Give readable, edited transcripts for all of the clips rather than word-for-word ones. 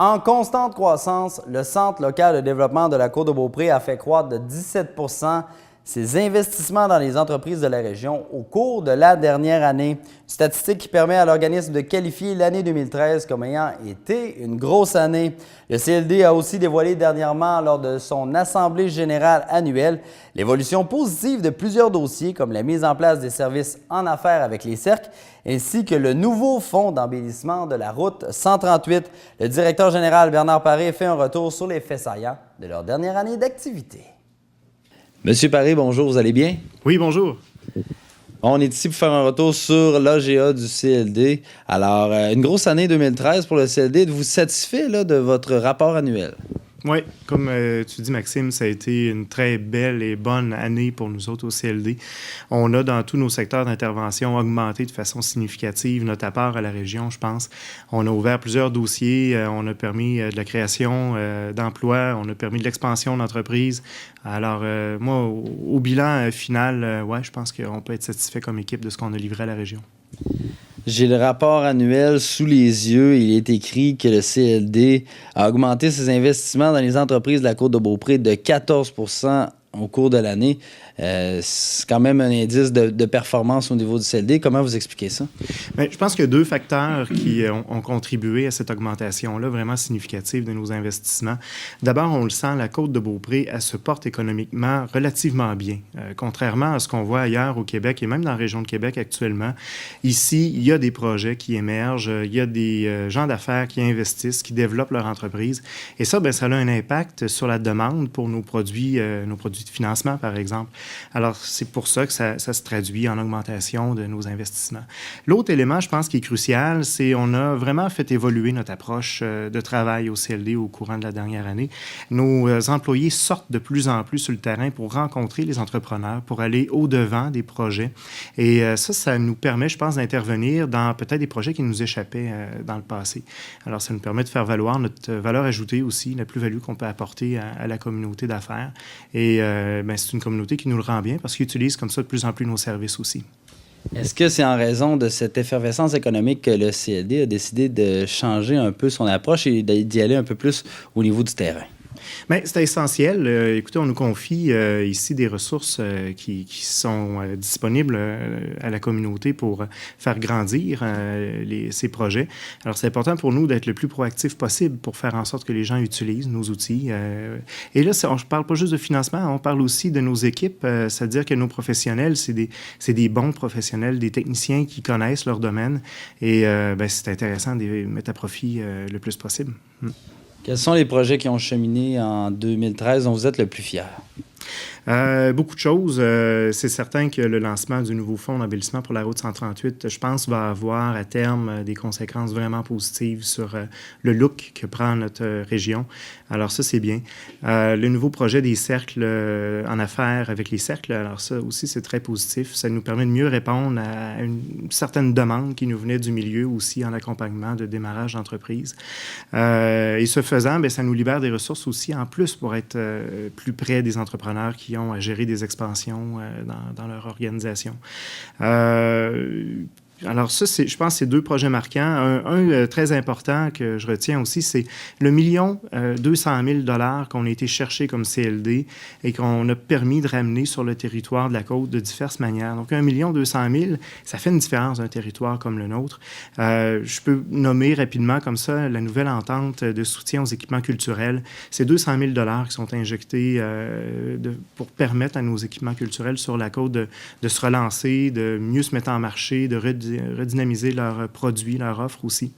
En constante croissance, le Centre local de développement de la Côte-de-Beaupré a fait croître de 17 ses investissements dans les entreprises de la région au cours de la dernière année. Une statistique qui permet à l'organisme de qualifier l'année 2013 comme ayant été une grosse année. Le CLD a aussi dévoilé dernièrement, lors de son Assemblée générale annuelle, l'évolution positive de plusieurs dossiers comme la mise en place des services en affaires avec les cercles ainsi que le nouveau fonds d'embellissement de la route 138. Le directeur général Bernard Paré fait un retour sur les faits saillants de leur dernière année d'activité. Monsieur Paré, bonjour, vous allez bien? Oui, bonjour. On est ici pour faire un retour sur l'AGA du CLD. Alors, une grosse année 2013 pour le CLD. Êtes-vous satisfait là, de votre rapport annuel? Oui, comme tu dis, Maxime, ça a été une très belle et bonne année pour nous autres au CLD. On a, dans tous nos secteurs d'intervention, augmenté de façon significative notre apport à la région, je pense. On a ouvert plusieurs dossiers, on a permis de la création d'emplois, on a permis de l'expansion d'entreprises. Alors, moi, au bilan final, ouais, je pense qu'on peut être satisfait comme équipe de ce qu'on a livré à la région. J'ai le rapport annuel sous les yeux. Il est écrit que le CLD a augmenté ses investissements dans les entreprises de la Côte-de-Beaupré de 14 % au cours de l'année. C'est quand même un indice de performance au niveau du CLD. Comment vous expliquez ça? Bien, je pense qu'il y a deux facteurs qui ont contribué à cette augmentation-là vraiment significative de nos investissements. D'abord, on le sent, la Côte-de-Beaupré, elle se porte économiquement relativement bien. Contrairement à ce qu'on voit ailleurs au Québec et même dans la région de Québec actuellement, ici, il y a des projets qui émergent, il y a des gens d'affaires qui investissent, qui développent leur entreprise. Et ça, bien, ça a un impact sur la demande pour nos produits de financement, par exemple. Alors, c'est pour ça que ça se traduit en augmentation de nos investissements. L'autre élément, je pense, qui est crucial, c'est qu'on a vraiment fait évoluer notre approche de travail au CLD au courant de la dernière année. Nos employés sortent de plus en plus sur le terrain pour rencontrer les entrepreneurs, pour aller au-devant des projets. Et ça nous permet, je pense, d'intervenir dans peut-être des projets qui nous échappaient dans le passé. Alors, ça nous permet de faire valoir notre valeur ajoutée aussi, la plus-value qu'on peut apporter à la communauté d'affaires. Et bien, c'est une communauté qui nous le rend bien parce qu'ils utilisent comme ça de plus en plus nos services aussi. Est-ce que c'est en raison de cette effervescence économique que le CLD a décidé de changer un peu son approche et d'y aller un peu plus au niveau du terrain? Bien, c'est essentiel. Écoutez, on nous confie ici des ressources qui sont disponibles à la communauté pour faire grandir ces projets. Alors, c'est important pour nous d'être le plus proactif possible pour faire en sorte que les gens utilisent nos outils. Et là, on ne parle pas juste de financement, on parle aussi de nos équipes, c'est-à-dire que nos professionnels, c'est des bons professionnels, des techniciens qui connaissent leur domaine. Et bien, c'est intéressant de les mettre à profit le plus possible. Quels sont les projets qui ont cheminé en 2013 dont vous êtes le plus fier? Beaucoup de choses. C'est certain que le lancement du nouveau fonds d'embellissement pour la route 138, je pense, va avoir à terme des conséquences vraiment positives sur le look que prend notre région. Alors ça, c'est bien. Le nouveau projet des cercles en affaires avec les cercles, alors ça aussi, c'est très positif. Ça nous permet de mieux répondre à une certaine demande qui nous venait du milieu aussi en accompagnement de démarrage d'entreprise. Et ce faisant, bien, ça nous libère des ressources aussi en plus pour être plus près des entrepreneurs qui ont à gérer des expansions dans leur organisation. Alors ça, je pense que c'est deux projets marquants. Un très important que je retiens aussi, c'est le 1,2 million qu'on a été chercher comme CLD et qu'on a permis de ramener sur le territoire de la côte de diverses manières. Donc, 1,2 million, ça fait une différence d'un territoire comme le nôtre. Je peux nommer rapidement comme ça la nouvelle entente de soutien aux équipements culturels. C'est 200 000 $ qui sont injectés pour permettre à nos équipements culturels sur la côte de se relancer, de mieux se mettre en marché, de redynamiser leurs produits, leur offre aussi.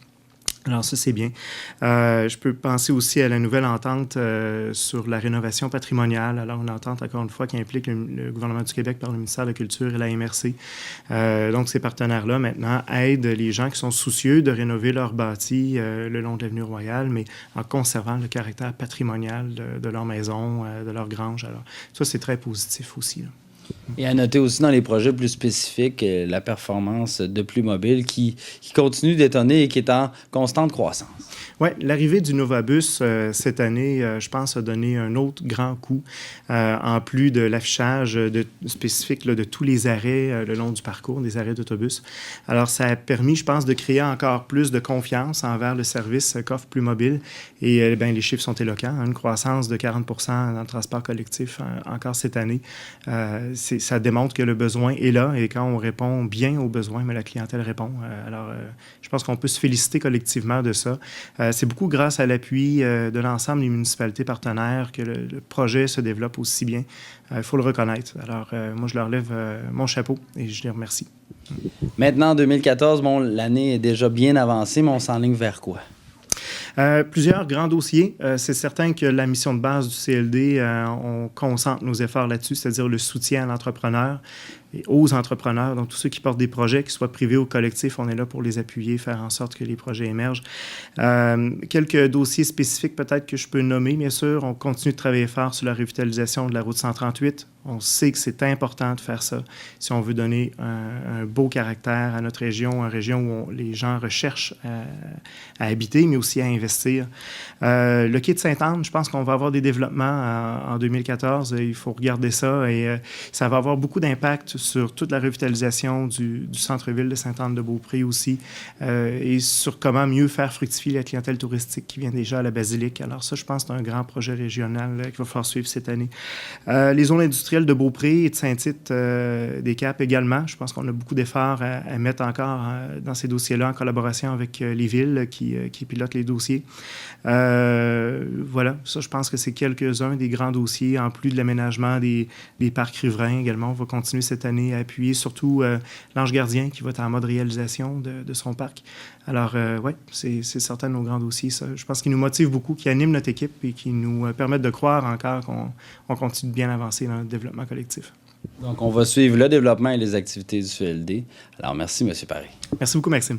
Alors ça, c'est bien. Je peux penser aussi à la nouvelle entente sur la rénovation patrimoniale. Alors, une entente, encore une fois, qui implique le gouvernement du Québec par le ministère de la Culture et la MRC. Donc, ces partenaires-là, maintenant, aident les gens qui sont soucieux de rénover leur bâti le long de l'avenue Royale, mais en conservant le caractère patrimonial de leur maison, de leur grange. Alors, ça, c'est très positif aussi, là. Et à noter aussi dans les projets plus spécifiques, la performance de Plus Mobile qui continue d'étonner et qui est en constante croissance. Oui, l'arrivée du Novabus cette année, je pense, a donné un autre grand coup, en plus de l'affichage spécifique là, de tous les arrêts le long du parcours, des arrêts d'autobus. Alors, ça a permis, je pense, de créer encore plus de confiance envers le service qu'offre Plus Mobile. Et bien, les chiffres sont éloquents, hein, une croissance de 40 dans le transport collectif encore cette année. Ça démontre que le besoin est là et quand on répond bien aux besoins, mais la clientèle répond. Je pense qu'on peut se féliciter collectivement de ça. C'est beaucoup grâce à l'appui de l'ensemble des municipalités partenaires que le projet se développe aussi bien. Il faut le reconnaître. Alors, moi, je leur lève mon chapeau et je les remercie. Maintenant, en 2014, bon, l'année est déjà bien avancée, mais on s'enligne vers quoi? Plusieurs grands dossiers. C'est certain que la mission de base du CLD, on concentre nos efforts là-dessus, c'est-à-dire le soutien à l'entrepreneur et aux entrepreneurs, donc tous ceux qui portent des projets, qu'ils soient privés ou collectifs, on est là pour les appuyer, faire en sorte que les projets émergent. Quelques dossiers spécifiques peut-être que je peux nommer, bien sûr. On continue de travailler fort sur la revitalisation de la route 138. On sait que c'est important de faire ça si on veut donner un beau caractère à notre région, une région où les gens recherchent à habiter, mais aussi à investir. Le quai de Sainte-Anne, je pense qu'on va avoir des développements en 2014. Il faut regarder ça et ça va avoir beaucoup d'impact sur toute la revitalisation du centre-ville de Sainte-Anne-de-Beaupré aussi et sur comment mieux faire fructifier la clientèle touristique qui vient déjà à la Basilique. Alors ça, je pense que c'est un grand projet régional qu'il va falloir suivre cette année. Les zones industrielles de Beaupré et de Saint-Tite, des Caps également. Je pense qu'on a beaucoup d'efforts à mettre encore dans ces dossiers-là en collaboration avec les villes qui pilotent les dossiers. Voilà, ça, je pense que c'est quelques-uns des grands dossiers, en plus de l'aménagement des parcs riverains également. On va continuer cette année à appuyer surtout l'Ange Gardien qui va être en mode réalisation de son parc. Alors, oui, c'est certains de nos grands dossiers, ça. Je pense qu'ils nous motivent beaucoup, qui animent notre équipe et qui nous permettent de croire encore qu'on continue de bien avancer dans le développement collectif. Donc, on va suivre le développement et les activités du CLD. Alors, merci, M. Paré. Merci beaucoup, Maxime.